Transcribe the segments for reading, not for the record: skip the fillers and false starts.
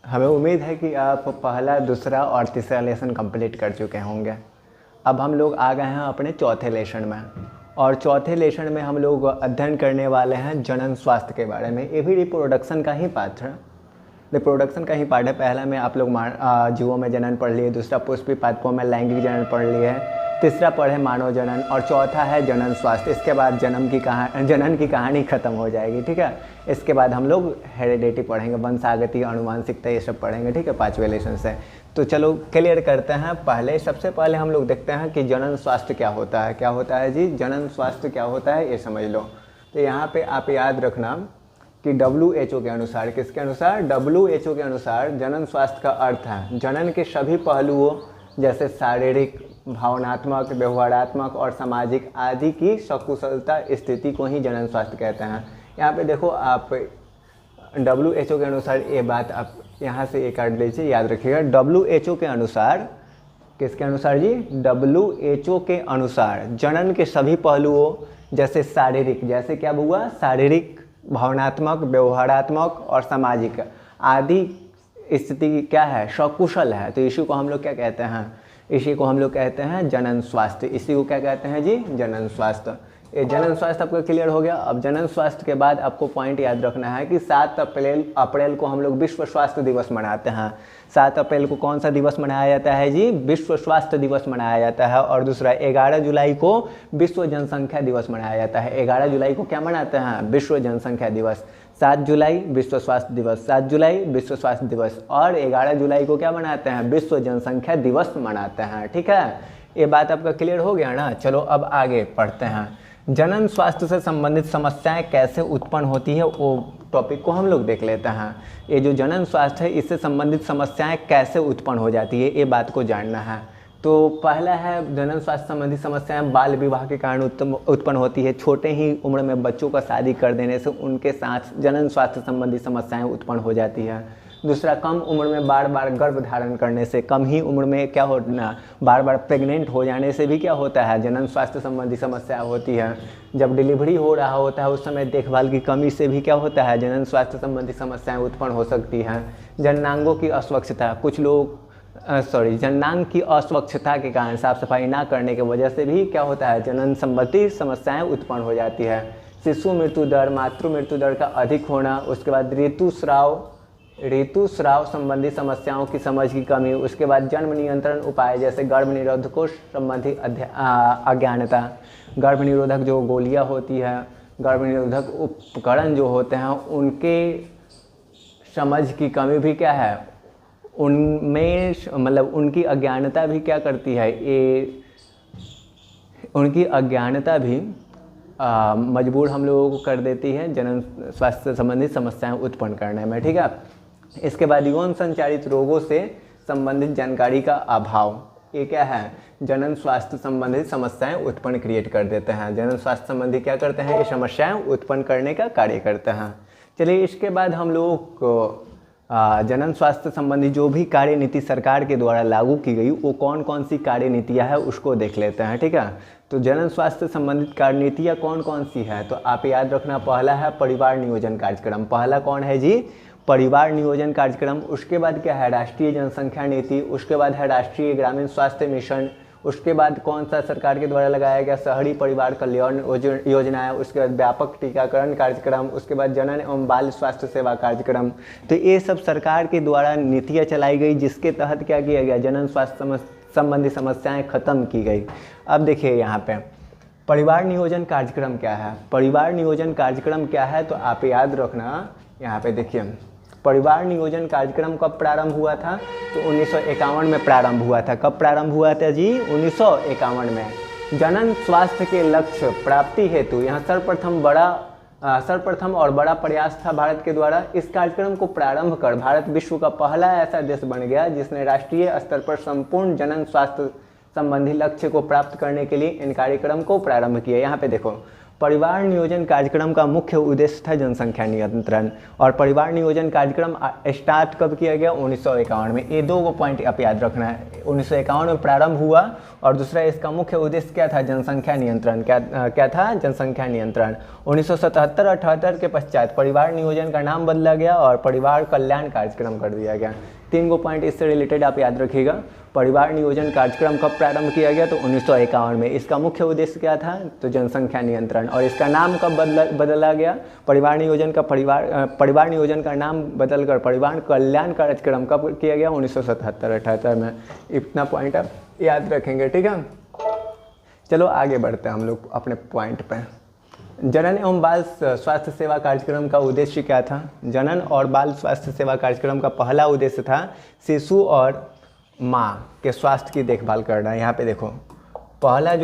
हमें उम्मीद है कि आप पहला, दूसरा और तीसरा लेसन कंप्लीट कर चुके होंगे। अब हम लोग आ गए हैं अपने चौथे लेसन में, और चौथे लेसन में हम लोग अध्ययन करने वाले हैं जनन स्वास्थ्य के बारे में। ये भी रिप्रोडक्शन का ही पार्ट है, रिप्रोडक्शन का ही पार्ट है। पहला में आप लोग जीवों में जनन पढ़ लिए, दूसरा पुष्पी पादपों में लैंगिक जनन पढ़ लिए, तीसरा पढ़े मानव जनन, और चौथा है जनन स्वास्थ्य। इसके बाद जनन की कहानी ख़त्म हो जाएगी, ठीक है। इसके बाद हम लोग हेरिडिटी पढ़ेंगे, वंशागति, अनुवांशिकता, ये सब पढ़ेंगे, ठीक है, 5वें लेसन से। तो चलो क्लियर करते हैं। सबसे पहले हम लोग देखते हैं कि जनन स्वास्थ्य क्या होता है। क्या होता है जी? जनन स्वास्थ्य क्या होता है ये समझ लो। तो यहाँ पे आप याद रखना कि WHO के अनुसार, किसके अनुसार? WHO के अनुसार जनन स्वास्थ्य का अर्थ है जनन के सभी पहलुओं जैसे शारीरिक, भावनात्मक, व्यवहारात्मक और सामाजिक आदि की सकुशलता स्थिति को ही जनन स्वास्थ्य कहते हैं। यहाँ पे देखो, आप WHO के अनुसार ये बात आप यहाँ से एक काट लीजिए, याद रखिएगा। WHO के अनुसार, किसके अनुसार जी? WHO के अनुसार जनन के सभी पहलुओं जैसे शारीरिक, जैसे क्या हुआ? शारीरिक, भावनात्मक, व्यवहारात्मक और सामाजिक आदि स्थिति क्या है? सकुशल है। तो इसी को हम लोग क्या कहते हैं? इसी को हम लोग कहते हैं जनन स्वास्थ्य। इसी को क्या कहते हैं जी? जनन स्वास्थ्य। ये जनन स्वास्थ्य आपका क्लियर हो गया। अब जनन स्वास्थ्य के बाद आपको पॉइंट याद रखना है कि 7 अप्रैल को हम लोग विश्व स्वास्थ्य दिवस मनाते हैं। 7 अप्रैल को कौन सा दिवस मनाया जाता है जी? विश्व स्वास्थ्य दिवस मनाया जाता है। और दूसरा 11 जुलाई को विश्व जनसंख्या दिवस मनाया जाता है। 11 जुलाई को क्या मनाते हैं? विश्व जनसंख्या दिवस। 7 जुलाई विश्व स्वास्थ्य दिवस, 7 जुलाई विश्व स्वास्थ्य दिवस, और 11 जुलाई को क्या मनाते हैं? विश्व जनसंख्या दिवस मनाते हैं, ठीक है। ये बात आपका क्लियर हो गया ना। चलो अब आगे पढ़ते हैं। जनन स्वास्थ्य से संबंधित समस्याएं कैसे उत्पन्न होती है, वो टॉपिक को हम लोग देख लेते हैं। ये जो जनन स्वास्थ्य है, इससे संबंधित समस्याएं कैसे उत्पन्न हो जाती है, ये बात को जानना है। तो पहला है, जनन स्वास्थ्य संबंधी समस्याएं बाल विवाह के कारण उत्पन्न होती है। छोटे ही उम्र में बच्चों का शादी कर देने से उनके साथ जनन स्वास्थ्य संबंधी समस्याएं उत्पन्न हो जाती है। दूसरा, कम उम्र में बार बार गर्भ धारण करने से, कम ही उम्र में क्या होना, बार बार प्रेग्नेंट हो जाने से भी क्या होता है? जनन स्वास्थ्य संबंधी समस्या होती है। जब डिलीवरी हो रहा होता है उस समय देखभाल की कमी से भी क्या होता है? जनन स्वास्थ्य संबंधी समस्याएं उत्पन्न हो सकती हैं। जननांगों की अस्वच्छता, कुछ लोग जननांग की अस्वच्छता के कारण, साफ सफाई ना करने की वजह से भी क्या होता है? जनन संबंधी समस्याएं उत्पन्न हो जाती है। शिशु मृत्यु दर, मातृ मृत्यु दर का अधिक होना, उसके बाद ऋतुस्राव संबंधी समस्याओं की समझ की कमी, उसके बाद जन्म नियंत्रण उपाय जैसे गर्भ निरोधकों संबंधी अज्ञानता, गर्भ निरोधक जो गोलियां होती है, गर्भ निरोधक उपकरण जो होते हैं, उनके समझ की कमी भी क्या है? उनमें मतलब उनकी अज्ञानता भी क्या करती है? ये उनकी अज्ञानता भी मजबूर हम लोगों को कर देती है जनन स्वास्थ्य संबंधी समस्याएं उत्पन्न करने में, ठीक है। इसके बाद यौन संचारित रोगों से संबंधित जानकारी का अभाव, ये क्या है? जनन स्वास्थ्य संबंधित समस्याएं उत्पन्न क्रिएट कर देते हैं। जनन स्वास्थ्य संबंधी क्या करते हैं? ये समस्याएं उत्पन्न करने का कार्य करते हैं। चलिए, इसके बाद हम लोग को जनन स्वास्थ्य संबंधी जो भी कार्य नीति सरकार के द्वारा लागू की गई, वो कौन कौन सी कार्य नीतियाँ है उसको देख लेते हैं, ठीक है। तो जनन स्वास्थ्य संबंधित कार्य नीतियाँ कौन कौन सी है? तो आप याद रखना, पहला है परिवार नियोजन कार्यक्रम। पहला कौन है जी? परिवार नियोजन कार्यक्रम। उसके बाद क्या है? राष्ट्रीय जनसंख्या नीति। उसके बाद है राष्ट्रीय ग्रामीण स्वास्थ्य मिशन। उसके बाद कौन सा सरकार के द्वारा लगाया गया? शहरी परिवार कल्याण योजना है। उसके बाद व्यापक टीकाकरण कार्यक्रम। उसके बाद जनन एवं बाल स्वास्थ्य सेवा कार्यक्रम। तो ये सब सरकार के द्वारा नीतियाँ चलाई गई, जिसके तहत क्या किया गया? जनन स्वास्थ्य संबंधी समस्याएं खत्म की गई। अब देखिए यहाँ पे परिवार नियोजन कार्यक्रम क्या है? परिवार नियोजन कार्यक्रम क्या है? तो आप याद रखना, यहाँ पे देखिए, परिवार नियोजन कार्यक्रम कब प्रारंभ हुआ था? तो 1951 में प्रारंभ हुआ था। कब प्रारंभ हुआ था जी? 1951 में। जनन स्वास्थ्य के लक्ष्य प्राप्ति हेतु यहाँ सर्वप्रथम और बड़ा प्रयास था भारत के द्वारा। इस कार्यक्रम को प्रारंभ कर भारत विश्व का पहला ऐसा देश बन गया जिसने राष्ट्रीय स्तर पर संपूर्ण जनन स्वास्थ्य संबंधी लक्ष्य को प्राप्त करने के लिए इन कार्यक्रम को प्रारंभ किया। यहाँ पे देखो, परिवार नियोजन कार्यक्रम का मुख्य उद्देश्य था जनसंख्या नियंत्रण। और परिवार नियोजन कार्यक्रम स्टार्ट कब किया गया? 1951 में। ये दो पॉइंट आप याद रखना है, 1951 में प्रारंभ हुआ और दूसरा इसका मुख्य उद्देश्य क्या था? जनसंख्या नियंत्रण। क्या था? जनसंख्या नियंत्रण। 1977-78 के पश्चात परिवार नियोजन का नाम बदला गया और परिवार कल्याण कार्यक्रम कर दिया गया। 3 पॉइंट इससे रिलेटेड आप याद रखिएगा। परिवार नियोजन कार्यक्रम कब प्रारंभ किया गया? तो 1951 में। इसका मुख्य उद्देश्य क्या था? तो जनसंख्या नियंत्रण। और इसका नाम कब बदला गया? परिवार नियोजन का नाम बदलकर परिवार कल्याण कार्यक्रम कब किया गया? 1977-78 में। इतना पॉइंट आप याद रखेंगे, ठीक है। चलो आगे बढ़ते हैं हम लोग अपने पॉइंट पे। जनन एवं बाल स्वास्थ्य सेवा कार्यक्रम का उद्देश्य क्या था? जनन और बाल स्वास्थ्य सेवा कार्यक्रम का पहला उद्देश्य था शिशु और माँ के स्वास्थ्य की देखभाल करना। यहाँ पे देखो, पहला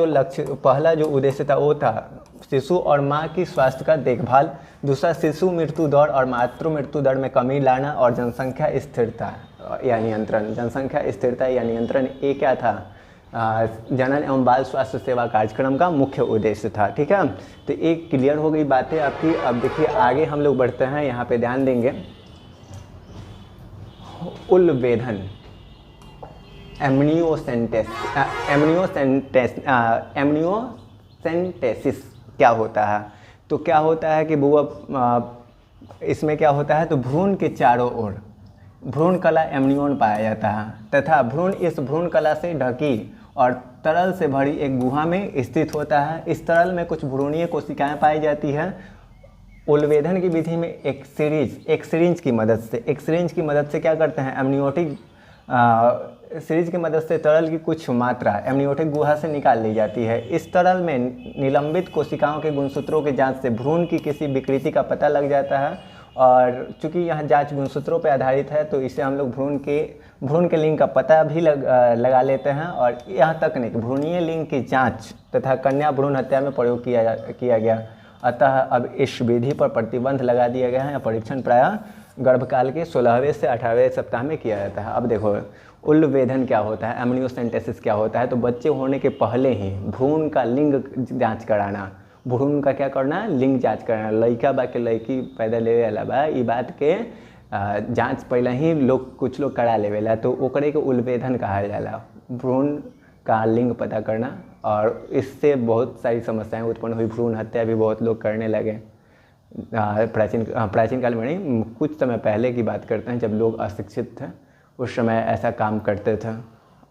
जो उद्देश्य था वो था शिशु और माँ की स्वास्थ्य का देखभाल। दूसरा शिशु मृत्यु दर और मातृ मृत्यु दर में कमी लाना और जनसंख्या स्थिरता या नियंत्रण। जनसंख्या स्थिरता या नियंत्रण ये क्या था? जनन एवं बाल स्वास्थ्य सेवा कार्यक्रम का मुख्य उद्देश्य था, ठीक है। तो एक क्लियर हो गई बातें आपकी। अब देखिए आगे हम लोग बढ़ते हैं, यहाँ पे ध्यान देंगे। उलवेधन, एमनियोसेंटेसिस क्या होता है? तो क्या होता है कि इसमें क्या होता है? तो भ्रूण के चारों ओर भ्रूण कला एमनियोन पाया जाता है तथा भ्रूण इस भ्रूण कला से ढकी और तरल से भरी एक गुहा में स्थित होता है। इस तरल में कुछ भ्रूणीय कोशिकाएं पाई जाती है। उलवेधन की विधि में एक सिरिंज की मदद से क्या करते हैं? एमनियोटिक सीरीज की मदद से तरल की कुछ मात्रा एमनियोटिक गुहा से निकाल ली जाती है। इस तरल में निलंबित कोशिकाओं के गुणसूत्रों के जांच से भ्रूण की किसी विकृति का पता लग जाता है। और चूंकि यह जांच गुणसूत्रों पर आधारित है तो इसे हम लोग भ्रूण के लिंग का पता भी लगा लेते हैं। और यहाँ तक नहीं, भ्रूणीय लिंग की जाँच तथा कन्या भ्रूण हत्या में प्रयोग किया गया। अतः अब इस विधि पर प्रतिबंध लगा दिया गया है। परीक्षण प्रायः गर्भकाल के 16वें से 18वें सप्ताह में किया जाता है। अब देखो उलवेधन क्या होता है, एमनियोसेंटेसिस क्या होता है? तो बच्चे होने के पहले ही भ्रूण का लिंग जांच कराना। भ्रूण का क्या करना? लिंग जांच कराना। लड़का बा के लड़की पैदा लेवे वाला बा, ई बात के जांच पहले ही कुछ लोग करा लेवेला, तो ओकरे के उलवेधन कहा जाला। भ्रूण का लिंग पता करना। और इससे बहुत सारी समस्याएं उत्पन्न हुई। भ्रूण हत्या भी बहुत लोग करने लगे। प्राचीन काल में नहीं, कुछ समय पहले की बात करते हैं, जब लोग अशिक्षित थे उस समय ऐसा काम करते थे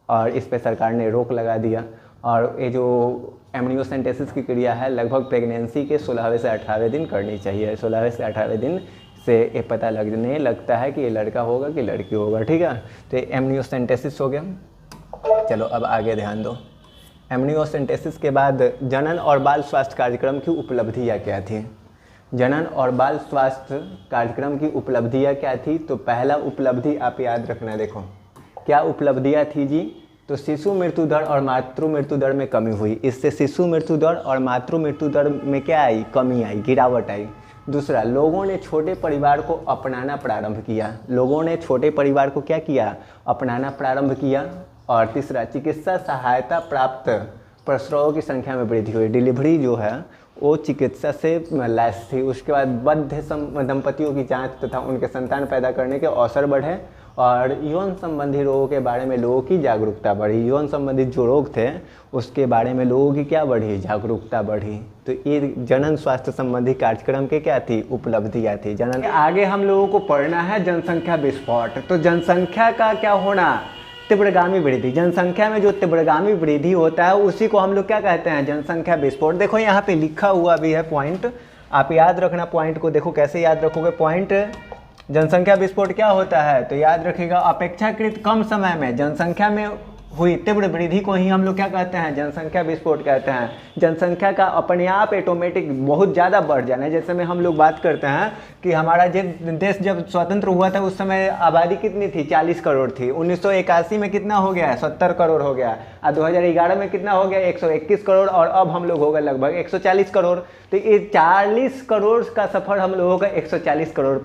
और इस पे सरकार ने रोक लगा दिया। और ये जो एमनियोसेंटेसिस की क्रिया है लगभग प्रेगनेंसी के 16वें से 18वें दिन करनी चाहिए। 16वें से 18वें दिन से ये पता लगने लगता है कि ये लड़का होगा कि लड़की होगा, ठीक है। तो ये एमनियोसेंटेसिस हो गया। चलो अब आगे ध्यान दो। एमनियोसेंटेसिस के बाद जनन और बाल स्वास्थ्य कार्यक्रम की उपलब्धियाँ क्या थी? जनन और बाल स्वास्थ्य कार्यक्रम की उपलब्धियाँ क्या थी? तो पहला उपलब्धि आप याद रखना। देखो क्या उपलब्धियाँ थी जी? तो शिशु मृत्यु दर और मातृ मृत्यु दर में कमी हुई। इससे शिशु मृत्यु दर और मातृ मृत्यु दर में क्या आई? कमी आई, गिरावट आई। दूसरा, लोगों ने छोटे परिवार को अपनाना प्रारंभ किया। लोगों ने छोटे परिवार को क्या किया? अपनाना प्रारंभ किया। और तीसरा, चिकित्सा सहायता प्राप्त प्रसवों की संख्या में वृद्धि हुई। डिलीवरी जो है वो चिकित्सा से लैस थी। उसके बाद बद्ध दंपतियों की जांच तथा उनके संतान पैदा करने के अवसर बढ़े और यौन संबंधी रोगों के बारे में लोगों की जागरूकता बढ़ी। यौन संबंधित जो रोग थे उसके बारे में लोगों की क्या बढ़ी? जागरूकता बढ़ी। तो ये जनन स्वास्थ्य संबंधी कार्यक्रम के क्या थी? उपलब्धियाँ थी। जनन आगे हम लोगों को पढ़ना है जनसंख्या विस्फोट। तो जनसंख्या का क्या होना? तीव्रगामी वृद्धि। जनसंख्या में जो तीव्रगामी वृद्धि होता है उसी को हम लोग क्या कहते हैं? जनसंख्या विस्फोट। देखो यहाँ पे लिखा हुआ भी है पॉइंट, आप याद रखना पॉइंट को। देखो कैसे याद रखोगे पॉइंट। जनसंख्या विस्फोट क्या होता है? तो याद रखिएगा, अपेक्षाकृत कम समय में जनसंख्या में हुई तीव्र वृद्धि को ही हम लोग क्या कहते हैं? जनसंख्या विस्फोट कहते हैं। जनसंख्या का अपने आप ऑटोमेटिक बहुत ज़्यादा बढ़ जाना है। जैसे में हम लोग बात करते हैं कि हमारा देश जब स्वतंत्र हुआ था उस समय आबादी कितनी थी? 40 करोड़ थी। 1981 में कितना हो गया? 70 करोड़ हो गया। और 2011 में कितना हो गया? 121 करोड़। और अब हम लोग हो गए लगभग 140 करोड़। तो ये 40 करोड़ का सफ़र हम लोगों का 140 करोड़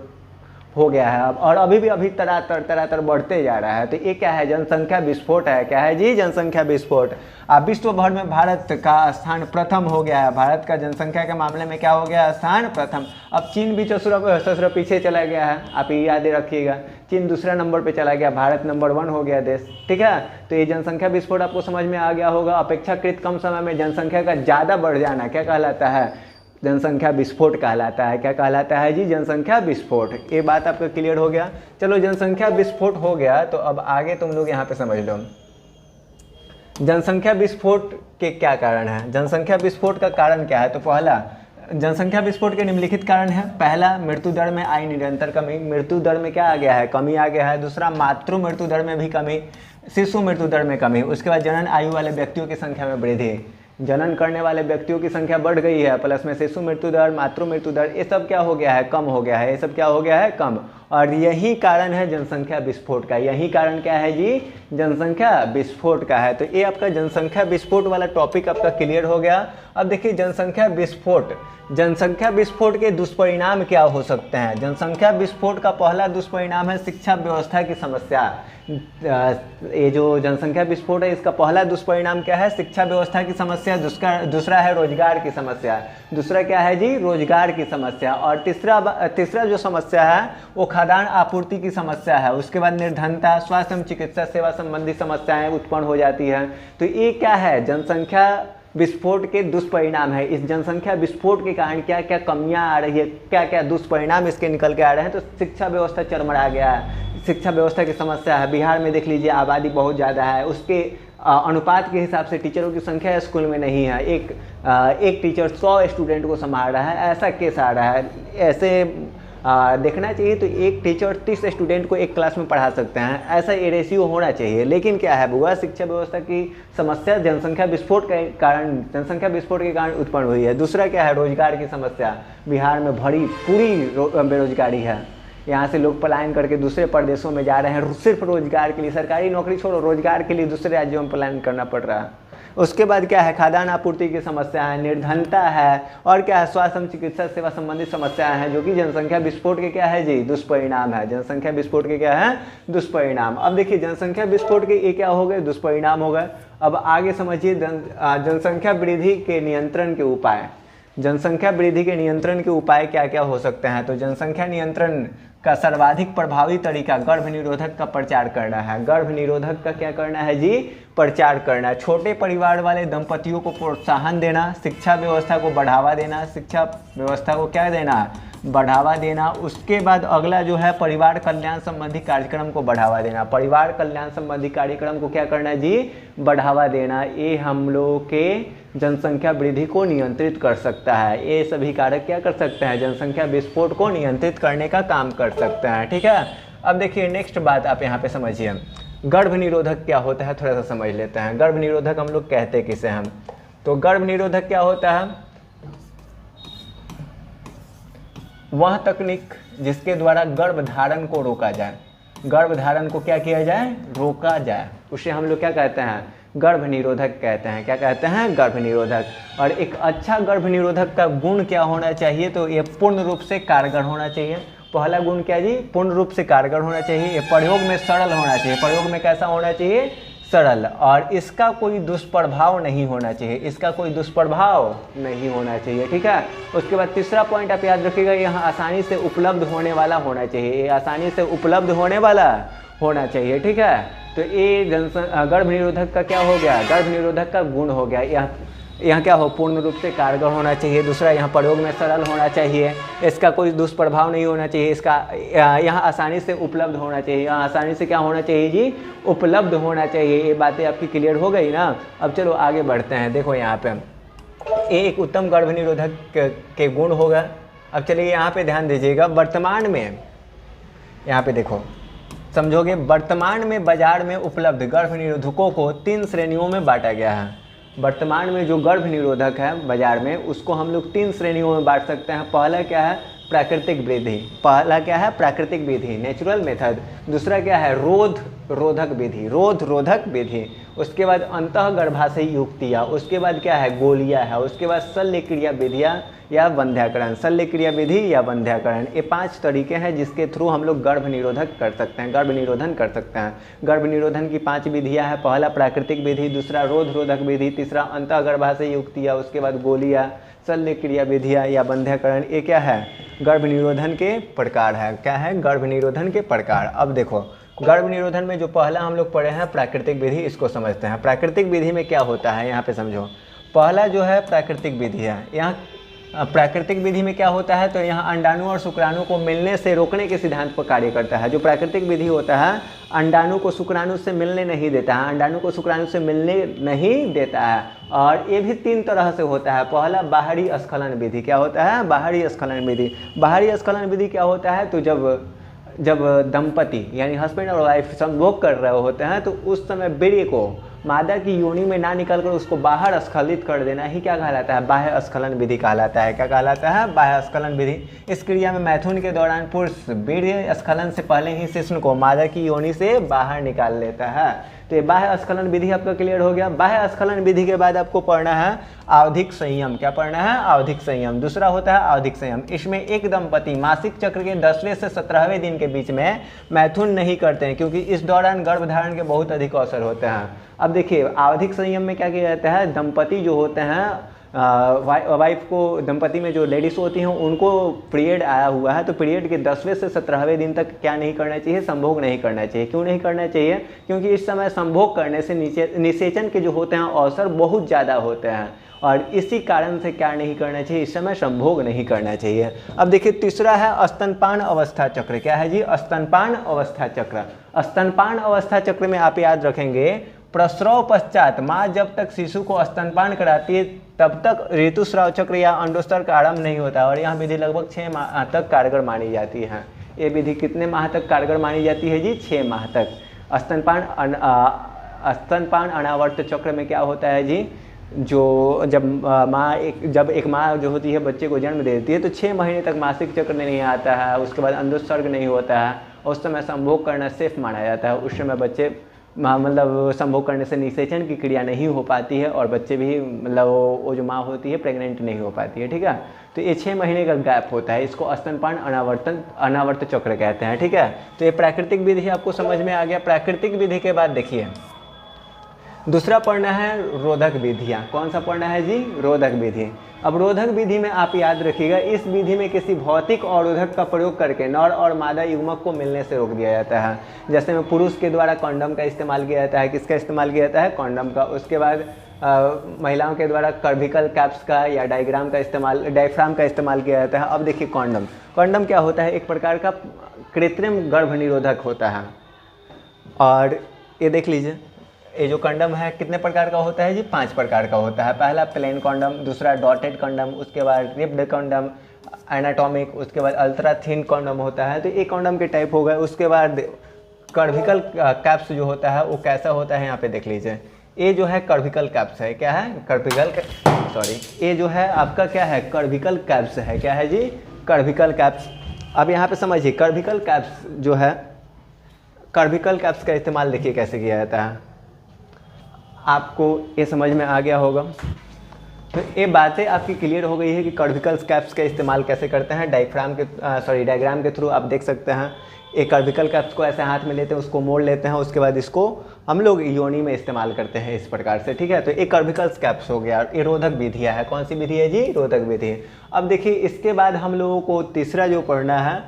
हो गया है अब, और अभी तरातर बढ़ते जा रहा है। तो ये क्या है? जनसंख्या विस्फोट है। क्या है जी? जनसंख्या विस्फोट। अब विश्व भर में भारत का स्थान प्रथम हो गया है। भारत का जनसंख्या के मामले में क्या हो गया? स्थान प्रथम। अब चीन भी ससुरा पीछे चला गया है, आप ये याद रखिएगा। चीन दूसरा नंबर पे चला गया, भारत नंबर 1 हो गया देश, ठीक है। तो ये जनसंख्या विस्फोट आपको समझ में आ गया होगा। अपेक्षाकृत कम समय में जनसंख्या का ज़्यादा बढ़ जाना क्या कहलाता है? जनसंख्या विस्फोट कहलाता है। क्या कहलाता है जी? जनसंख्या विस्फोट। ये बात आपका क्लियर हो गया। चलो जनसंख्या विस्फोट हो गया, तो अब आगे तुम लोग यहाँ पे समझ लो जनसंख्या विस्फोट के क्या कारण है। जनसंख्या विस्फोट का कारण क्या है? तो पहला, जनसंख्या विस्फोट के निम्नलिखित कारण है। पहला, मृत्यु दर में आई निरंतर कमी। मृत्यु दर में क्या आ गया है? कमी आ गया है। दूसरा, मातृ मृत्यु दर में भी कमी, शिशु मृत्यु दर में कमी। उसके बाद जनन आयु वाले व्यक्तियों की संख्या में वृद्धि। जनन करने वाले व्यक्तियों की संख्या बढ़ गई है, प्लस में शिशु मृत्यु दर, मातृ मृत्यु दर, ये सब क्या हो गया है? कम हो गया है। ये सब क्या हो गया है? कम। और यही कारण है जनसंख्या विस्फोट का। यही कारण क्या है जी? जनसंख्या विस्फोट का है। तो ये आपका जनसंख्या विस्फोट वाला टॉपिक आपका क्लियर हो गया। अब देखिए जनसंख्या विस्फोट के दुष्परिणाम क्या हो सकते हैं। जनसंख्या विस्फोट का पहला दुष्परिणाम है शिक्षा व्यवस्था की समस्या। ये जो जनसंख्या विस्फोट है, इसका पहला दुष्परिणाम क्या है? शिक्षा व्यवस्था की समस्या। दूसरा है रोजगार की समस्या। दूसरा क्या है जी? रोजगार की समस्या। और तीसरा जो समस्या है वो खाद्यान्न आपूर्ति की समस्या है। उसके बाद निर्धनता, स्वास्थ्य एवं चिकित्सा सेवा संबंधी समस्याएं उत्पन्न हो जाती है। तो ये क्या है? जनसंख्या विस्फोट के दुष्परिणाम है। इस जनसंख्या विस्फोट के कारण क्या क्या कमियां आ रही है, क्या क्या दुष्परिणाम इसके निकल के आ रहे हैं। तो शिक्षा व्यवस्था चरमरा गया है, शिक्षा व्यवस्था की समस्या है। बिहार में देख लीजिए आबादी बहुत ज़्यादा है, उसके अनुपात के हिसाब से टीचरों की संख्या स्कूल में नहीं है। एक टीचर 100 स्टूडेंट को संभाल रहा है, ऐसा केस आ रहा है। ऐसे देखना चाहिए तो एक टीचर 30 स्टूडेंट को एक क्लास में पढ़ा सकते हैं, ऐसा ये रेशियो होना चाहिए। लेकिन क्या है बुआ, शिक्षा व्यवस्था की समस्या जनसंख्या विस्फोट के कारण उत्पन्न हुई है। दूसरा क्या है? रोजगार की समस्या। बिहार में पूरी बेरोजगारी है। यहाँ से लोग पलायन करके दूसरे प्रदेशों में जा रहे हैं सिर्फ रोजगार के लिए। सरकारी नौकरी छोड़ो, रोजगार के लिए दूसरे राज्यों में पलायन करना पड़ रहा है। उसके बाद क्या है? खाद्यान्न आपूर्ति की समस्या है, निर्धनता है, और क्या है? स्वास्थ्य एवं चिकित्सा सेवा संबंधी समस्याएं हैं, जो कि जनसंख्या विस्फोट के क्या है जी? दुष्परिणाम है। जनसंख्या विस्फोट के क्या है? दुष्परिणाम। अब देखिए जनसंख्या विस्फोट के ये क्या हो गए? दुष्परिणाम हो गए। अब आगे समझिए जनसंख्या वृद्धि के नियंत्रण के उपाय। जनसंख्या वृद्धि के नियंत्रण के उपाय क्या क्या हो सकते हैं? तो जनसंख्या नियंत्रण का सर्वाधिक प्रभावी तरीका गर्भ निरोधक का प्रचार करना है। गर्भ निरोधक का क्या करना है जी? प्रचार करना है। छोटे परिवार वाले दंपतियों को प्रोत्साहन देना, शिक्षा व्यवस्था को बढ़ावा देना, शिक्षा व्यवस्था को क्या देना? बढ़ावा देना। उसके बाद अगला जो है परिवार कल्याण संबंधी कार्यक्रम को बढ़ावा देना। परिवार कल्याण संबंधी कार्यक्रम को क्या करना है जी? बढ़ावा देना। ये हम लोगों के जनसंख्या वृद्धि को नियंत्रित कर सकता है। ये सभी कारक क्या कर सकते हैं? जनसंख्या विस्फोट को नियंत्रित करने का काम कर सकते हैं, ठीक है। अब देखिए नेक्स्ट बात आप यहाँ पे समझिए, गर्भ निरोधक क्या होता है थोड़ा सा समझ लेते हैं। गर्भ निरोधक हम लोग कहते किसे हम? तो गर्भ निरोधक क्या होता है? वह तकनीक जिसके द्वारा गर्भधारण को रोका जाए। गर्भधारण को क्या किया जाए? रोका जाए। उसे हम लोग क्या कहते हैं? गर्भ निरोधक कहते हैं। क्या कहते हैं? गर्भ निरोधक। और एक अच्छा गर्भ निरोधक का गुण क्या होना चाहिए? तो ये पूर्ण रूप से कारगर होना चाहिए। पहला गुण क्या जी? पूर्ण रूप से कारगर होना चाहिए। ये प्रयोग में सरल होना चाहिए। प्रयोग में कैसा होना चाहिए? सरल। और इसका कोई दुष्प्रभाव नहीं होना चाहिए। इसका कोई दुष्प्रभाव नहीं होना चाहिए, ठीक है। उसके बाद तीसरा पॉइंट आप याद रखिएगा, यहाँ आसानी से उपलब्ध होने वाला होना चाहिए। ये आसानी से उपलब्ध होने वाला होना चाहिए, ठीक है। तो ये गर्भ निरोधक का क्या हो गया? गर्भ निरोधक का गुण हो गया। यहाँ क्या हो? पूर्ण रूप से कारगर होना चाहिए। दूसरा, यहाँ प्रयोग में सरल होना चाहिए। इसका कोई दुष्प्रभाव नहीं होना चाहिए। इसका यहाँ आसानी से उपलब्ध होना चाहिए। यहाँ आसानी से क्या होना चाहिए जी? उपलब्ध होना चाहिए। ये बातें आपकी क्लियर हो गई ना। अब चलो आगे बढ़ते हैं। देखो यहाँ पे ये एक उत्तम गर्भ निरोधक के गुण होगा। अब चलिए यहाँ पे ध्यान दीजिएगा। वर्तमान में यहाँ पे देखो, समझोगे, वर्तमान में बाजार में उपलब्ध गर्भ निरोधकों को 3 श्रेणियों में बांटा गया है। वर्तमान में जो गर्भ निरोधक है बाजार में, उसको हम लोग 3 श्रेणियों में बांट सकते हैं। पहला क्या है? प्राकृतिक विधि। पहला क्या है? प्राकृतिक विधि, नेचुरल मेथड। दूसरा क्या है? रोधक विधि, रोधक विधि। उसके बाद अंतः गर्भाशयी युक्तियाँ, उसके बाद क्या है गोलियाँ है, उसके बाद शल्य क्रिया विधियाँ या बंध्याकरण, शल्य क्रिया विधि या बंध्याकरण। ये 5 तरीके हैं जिसके थ्रू हम लोग गर्भ निरोधक कर सकते हैं, गर्भ निरोधन कर सकते हैं। गर्भ निरोधन की 5 विधियाँ हैं। पहला प्राकृतिक विधि, दूसरा रोध रोधक विधि, तीसरा अंतः गर्भाशयी युक्तियाँ, उसके बाद गोलियाँ, शल्य क्रिया विधियाँ या बंध्याकरण। ये क्या है गर्भ निरोधन के प्रकार है। क्या है गर्भ निरोधन के प्रकार। अब देखो गर्भ निरोधन में जो पहला हम लोग पढ़े हैं प्राकृतिक विधि, इसको समझते हैं। प्राकृतिक विधि में क्या होता है यहाँ पे समझो। पहला जो है प्राकृतिक विधि है। यहाँ प्राकृतिक विधि में क्या होता है तो यहाँ अंडाणु और शुक्राणु को मिलने से रोकने के सिद्धांत पर कार्य करता है। जो प्राकृतिक विधि होता है अंडाणु को शुक्राणु से मिलने नहीं देता है, अंडाणु को शुक्राणु से मिलने नहीं देता है। और ये भी 3 तरह से होता है। पहला बाहरी स्खलन विधि। क्या होता है बाहरी स्खलन विधि। बाहरी स्खलन विधि क्या होता है तो जब दंपति यानी हस्बैंड और वाइफ संभोग कर रहे होते हैं तो उस समय वीर्य को मादा की योनि में ना निकलकर उसको बाहर स्खलित कर देना ही क्या कहलाता है बाह्य स्खलन विधि कहलाता है। क्या कहलाता है बाह्य स्खलन विधि। इस क्रिया में मैथुन के दौरान पुरुष वीर्य स्खलन से पहले ही शिशु को मादा की योनि से बाहर निकाल लेता है। तो ये बाह्य स्खलन विधि आपका क्लियर हो गया। बाह्य स्खलन विधि के बाद आपको पढ़ना है आवधिक संयम। क्या पढ़ना है आवधिक संयम। दूसरा होता है आवधिक संयम। इसमें एक दंपति मासिक चक्र के 10वें से 17वें दिन के बीच में मैथुन नहीं करते हैं क्योंकि इस दौरान गर्भधारण के बहुत अधिक अवसर होते हैं। अब देखिए आवधिक संयम में क्या किया जाता है दंपति जो होते हैं वाइफ को, दंपति में जो लेडीज होती हैं उनको पीरियड आया हुआ है तो पीरियड के 10वें से 17वें दिन तक क्या नहीं करना चाहिए संभोग नहीं करना चाहिए। क्यों नहीं करना चाहिए क्योंकि इस समय संभोग करने से निषेचन के जो होते हैं अवसर बहुत ज़्यादा होते हैं और इसी कारण से क्या नहीं करना चाहिए इस समय संभोग नहीं करना चाहिए। अब देखिए तीसरा है स्तनपान अवस्था चक्र। क्या है जी स्तनपान अवस्था चक्र। स्तनपान अवस्था चक्र में आप याद रखेंगे प्रसव पश्चात माँ जब तक शिशु को स्तनपान कराती है तब तक ऋतुस्राव चक्र या अंडोत्सर्ग का आरंभ नहीं होता और यह विधि लगभग 6 माह तक कारगर मानी जाती है। ये विधि कितने माह तक कारगर मानी जाती है जी 6 माह तक। स्तनपान अनावर्त चक्र में क्या होता है जी जो जब एक माँ जो होती है बच्चे को जन्म देती है तो 6 महीने तक मासिक चक्र नहीं आता है, उसके बाद अंडोत्सर्ग नहीं होता है, उस समय संभोग करना सेफ माना जाता है। उस समय बच्चे मतलब संभोग करने से निषेचन की क्रिया नहीं हो पाती है और बच्चे भी मतलब वो जो माँ होती है प्रेग्नेंट नहीं हो पाती है। ठीक है तो ये 6 महीने का गैप होता है, इसको स्तनपान अनावर्त चक्र कहते हैं। ठीक है तो ये प्राकृतिक विधि आपको समझ में आ गया। प्राकृतिक विधि के बाद देखिए दूसरा पढ़ना है रोधक विधियाँ। कौन सा पढ़ना है जी रोधक विधि। अब रोधक विधि में आप याद रखिएगा इस विधि में किसी भौतिक अवरोधक का प्रयोग करके नर और मादा युग्मक को मिलने से रोक दिया जाता है। जैसे में पुरुष के द्वारा कॉन्डम का इस्तेमाल किया जाता है। किसका इस्तेमाल किया जाता है कॉन्डम का। उसके बाद महिलाओं के द्वारा कर्विकल कैप्स का या डायफ्राम का इस्तेमाल किया जाता है। अब देखिए कॉन्डम क्या होता है एक प्रकार का कृत्रिम गर्भ निरोधक होता है। और ये देख लीजिए ये जो कंडम है कितने प्रकार का होता है जी 5 प्रकार का होता है। पहला प्लेन कंडम, दूसरा डॉटेड कंडम, उसके बाद रिप्ड कंडम, एनाटॉमिक, उसके बाद अल्ट्रा थिन कंडम होता है। तो एक कंडम के टाइप हो गए। उसके बाद कर्विकल कैप्स जो होता है वो कैसा होता है यहाँ पे देख लीजिए। ये जो है कर्विकल कैप्स है। क्या है ये जो है आपका क्या है कर्विकल कैप्स है। क्या है जी कर्विकल कैप्स। अब यहाँ पे समझिए कर्विकल कैप्स जो है कर्विकल कैप्स का इस्तेमाल देखिए कैसे किया जाता है। आपको ये समझ में आ गया होगा। तो ये बातें आपकी क्लियर हो गई है कि कर्विकल कैप्स का इस्तेमाल कैसे करते हैं। डायग्राम के थ्रू आप देख सकते हैं। एक कर्विकल कैप्स को ऐसे हाथ में लेते हैं, उसको मोड़ लेते हैं, उसके बाद इसको हम लोग योनि में इस्तेमाल करते हैं इस प्रकार से। ठीक है तो एक कर्विकल कैप्स हो गया। ये रोधक विधियाँ है। कौन सी विधि है जी रोधक विधि। अब देखिए इसके बाद हम लोगों को तीसरा जो पढ़ना है,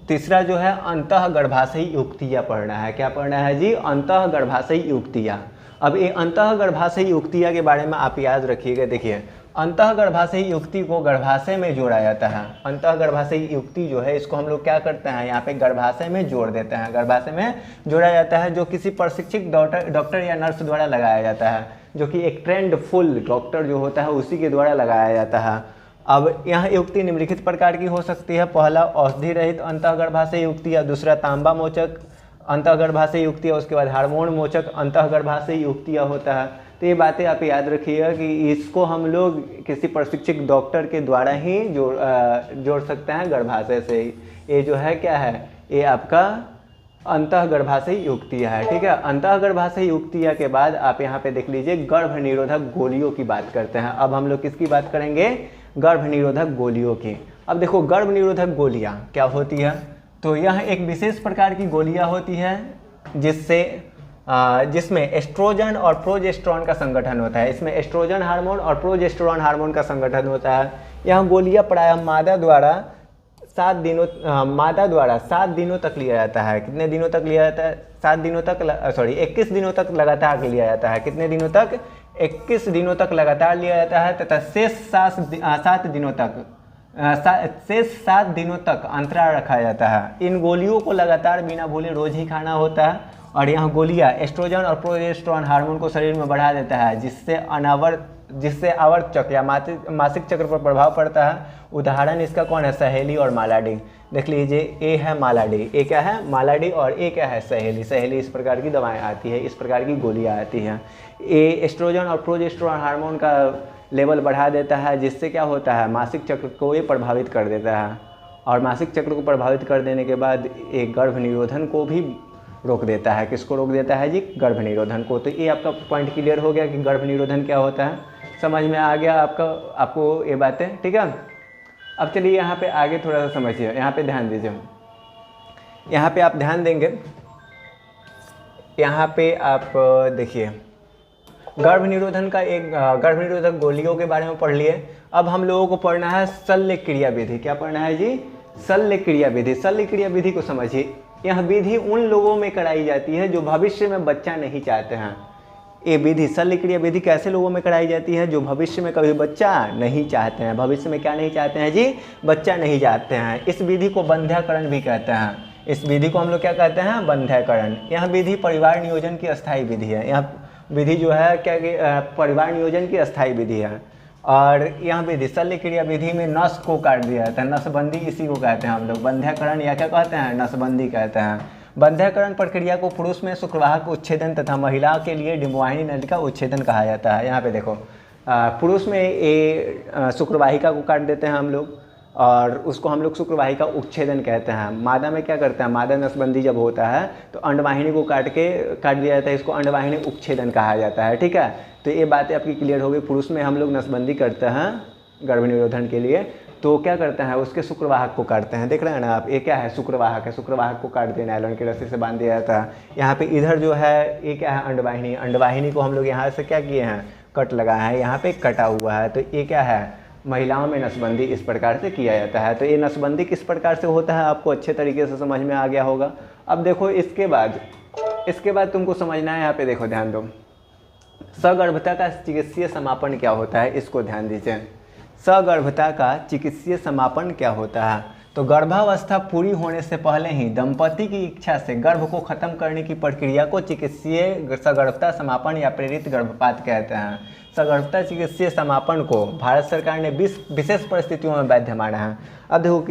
तीसरा जो है अंतः गर्भाशयी युक्तियाँ पढ़ना है। क्या पढ़ना है जी अंतः गर्भाशयी युक्तियाँ। अब ये अंतः गर्भाशयी युक्तियाँ के बारे में आप याद रखिएगा। देखिए अंतः गर्भाशयी युक्ति को गर्भाशय में जोड़ा जाता है। अंतः गर्भाशयी युक्ति जो है इसको हम लोग क्या करते हैं यहाँ पे गर्भाशय में जोड़ देते हैं। गर्भाशय में जोड़ा जाता है जो किसी प्रशिक्षित डॉक्टर या नर्स द्वारा लगाया जाता है, जो कि एक ट्रेंड फुल डॉक्टर जो होता है उसी के द्वारा लगाया जाता है। अब यह युक्ति निम्नलिखित प्रकार की हो सकती है। पहला औषधि रहित अंतः गर्भाशयी युक्ति या दूसरा तांबा मोचक अंतः गर्भाशयी युक्तियाँ, उसके बाद हार्मोन मोचक अंतः गर्भाशयी युक्तियाँ होता है। तो ये बातें आप याद रखिएगा कि इसको हम लोग किसी प्रशिक्षित डॉक्टर के द्वारा ही जोड़ सकते हैं गर्भाशय से। ये जो है क्या है ये आपका अंतःगर्भाशयी युक्तिया है, ठीक है। अंतःगर्भाशयी युक्तिया के बाद आप यहाँ पे देख लीजिए गर्भ निरोधक गोलियों की बात करते हैं। अब हम लोग किसकी बात करेंगे? गर्भ निरोधक गोलियों की। अब देखो गर्भ निरोधक गोलियाँ क्या होती है, तो यह एक विशेष प्रकार की गोलियाँ होती है जिसमें एस्ट्रोजन और प्रोजेस्टेरॉन का संगठन होता है। इसमें एस्ट्रोजन हार्मोन और प्रोजेस्टेरॉन हार्मोन का संगठन होता है। यह गोलियाँ प्रायः मादा द्वारा 7 दिनों तक लिया जाता है। कितने दिनों तक लिया जाता है? 7 दिनों तक 21 दिनों तक लगातार लिया जाता है। कितने दिनों तक? 21 दिनों तक लगातार लिया जाता है तथा शेष 7 दिनों तक अंतराल रखा जाता है। इन गोलियों को लगातार बिना भूले रोज ही खाना होता है और यह गोलियां एस्ट्रोजन और प्रोजेस्टेरॉन हार्मोन को शरीर में बढ़ा देता है, जिससे आवर्त चक्र या मासिक चक्र पर प्रभाव पड़ता है। उदाहरण इसका कौन है? सहेली और मालाडी। देख लीजिए, ए है मालाडी, ए क्या है? मालाडी, और ए क्या है? सहेली। सहेली इस प्रकार की दवाएं आती है, इस प्रकार की गोलियां आती हैं। ए एस्ट्रोजन और प्रोजेस्टेरॉन हार्मोन का लेवल बढ़ा देता है, जिससे क्या होता है? मासिक चक्र को ये प्रभावित कर देता है और मासिक चक्र को प्रभावित कर देने के बाद एक गर्भ निरोधन को भी रोक देता है। किसको रोक देता है जी? गर्भ निरोधन को। तो ये आपका पॉइंट क्लियर हो गया कि गर्भ निरोधन क्या होता है, समझ में आ गया आपको ये बातें, ठीक है। अब चलिए यहाँ पे आगे थोड़ा सा समझिए, यहाँ पे ध्यान दीजिए। यहाँ पे आप ध्यान देंगे, यहाँ पे आप देखिए गर्भ निरोधन का एक गर्भ निरोधक गोलियों के बारे में पढ़ लिए। अब हम लोगों को पढ़ना है शल्य क्रिया विधि। क्या पढ़ना है जी? शल्य क्रिया विधि। शल्य क्रिया विधि को समझिए। यह विधि उन लोगों में कराई जाती है जो भविष्य में बच्चा नहीं चाहते हैं। ये विधि शल्य क्रिया विधि कैसे लोगों में कराई जाती है? जो भविष्य में कभी बच्चा नहीं चाहते हैं। भविष्य में क्या नहीं चाहते हैं जी? बच्चा नहीं चाहते हैं। इस विधि को बंध्याकरण भी कहते हैं। इस विधि को हम लोग क्या कहते हैं? बंध्याकरण। यह विधि परिवार नियोजन की अस्थायी विधि है। यह विधि जो है क्या परिवार नियोजन की अस्थायी विधि है। और यह विधि शल्य क्रिया विधि में नस को काट दिया जाता है। नसबंदी इसी को कहते हैं हम लोग, बंध्याकरण या क्या कहते हैं? नसबंदी कहते हैं। बंध्याकरण प्रक्रिया को पुरुष में शुक्रवाहक उच्छेदन तथा महिला के लिए डिम्बवाहिनी नली का उच्छेदन कहा जाता है। यहाँ पे देखो पुरुष में ये शुक्रवाहिका को काट देते हैं हम लोग और उसको हम लोग शुक्रवाहिका उच्छेदन कहते हैं। मादा में क्या करते हैं? मादा नसबंदी जब होता है तो अंडवाहिनी को काट दिया जाता है, इसको अंडवाहिनी उच्छेदन कहा जाता है, ठीक है। तो ये बातें आपकी क्लियर हो गई। पुरुष में हम लोग नसबंदी करते हैं गर्भ निरोधन के लिए, तो क्या करते हैं? उसके शुक्रवाहक को काटते हैं। देख रहे हैं ना आप, ये क्या है? शुक्रवाहक है। शुक्रवाहक को काट दिया, नायलॉन की रस्सी से बांध दिया जाता है। यहाँ पे इधर जो है ये क्या है? अंडवाहिनी। अंडवाहिनी को हम लोग यहाँ से क्या किए हैं? कट लगाया है, यहाँ पे कटा हुआ है। तो ये क्या है? महिलाओं में नसबंदी इस प्रकार से किया जाता है। तो ये नसबंदी किस प्रकार से होता है आपको अच्छे तरीके से समझ में आ गया होगा। अब देखो इसके बाद तुमको समझना है, यहाँ पे देखो ध्यान दो, सगर्भता का चिकित्सीय समापन क्या होता है, इसको ध्यान दीजिए। सगर्भता का चिकित्सीय समापन क्या होता है? तो गर्भावस्था पूरी होने से पहले ही दंपति की इच्छा से गर्भ को खत्म करने की प्रक्रिया को चिकित्सीय सगर्भता समापन या प्रेरित गर्भपात कहते हैं। सगर्भता चिकित्सीय समापन को भारत सरकार ने विशेष परिस्थितियों में वैध माना है। अब देखो